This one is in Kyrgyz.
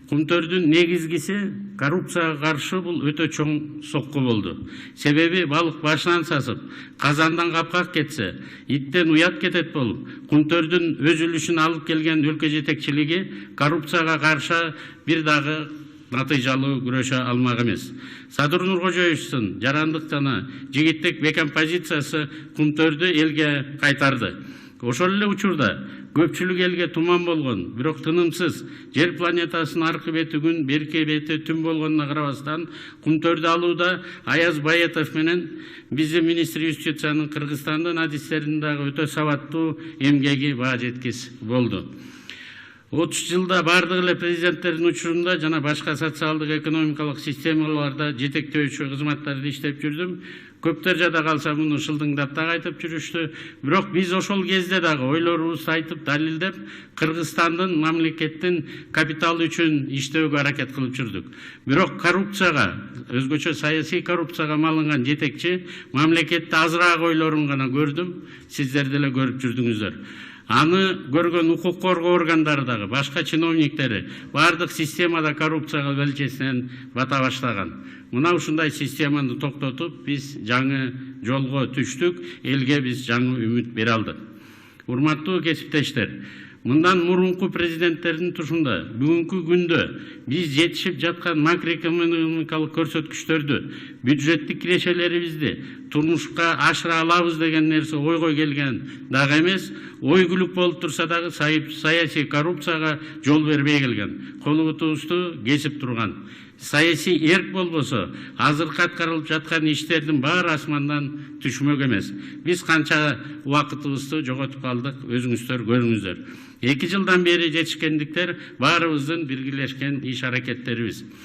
Кумтөрдүн негизгиси коррупцияга каршы бул өтө чоң сокку болду. Себеби балык башынан сасып, казандан капкак кетсе, иттен уят кетет болуп, Кумтөрдүн өз үлүшүн алып келген өлкө жетекчилиги коррупцияга каршы бир дагы натыйжалуу күрөшө алмак эмес. Садыр Нуркожоевдун жарандык жана жигиттик бекем позициясы Кумтөрдү элге кайтарды. Ошол эле учурда көпчүлүк элге туман болгон, бирок тынымсыз жер планетасынын аркы бети күн, берки бети түн болгонуна карабастан, Кумтөрдү алууда Аяз Баетов менен биздин министр юстициянын Кыргызстандын адистеринин дагы өтө сабаттуу эмгеги баа жеткис болду. 30 жылда бардык эле президенттердин учурунда жана башка социалдык экономикалык системаларда жетектөөчү кызматтарды иштеп жүрдүм. Көптөр жада калса муну шылдыңдап дагы айтып жүрүштү. Бирок биз ошол кезде дагы ойлорубузду айтып далилдеп, Кыргызстандын мамлекеттин капиталы үчүн иштөөгө аракет кылып жүрдүк. Бирок коррупцияга, өзгөчө саясий коррупцияга малынган жетекчи мамлекетте азыраак ойлорун гана көрдүм. Сиздер деле көрүп жүрдүңүздөр. Аны көргөн укук коргоо органдары дагы, башка чиновниктери бардык системада коррупцияга белчесинен бата баштаган. Мына ушундай системаны токтотуп, биз жаңы жолго түштүк, элге биз жаңы үмүт бере алдык. Урматтуу кесиптештер, мындан мурунку президенттердин тушунда бүгүнкү күндө биз жетишип жаткан макроэкономикалык көрсөткүчтөрдү, бюджеттик кирешелерибизди турмушка ашыра алабыз деген нерсе ойго келген дагы эмес, ойгүлүк болуп турса дагы саясий коррупцияга жол бербей келген, колубутубузду кесип турган. Саясий эрк болбосо, азыркы аткарылып жаткан иштердин баары асмандан түшмөк эмес. Биз канча убакытыбызды жоготуп калдык, өзүңүздөр көрүңүздөр. 2 жылдан бери жетишкендиктер баарыбыздын биргелешкен иш аракеттерибиз.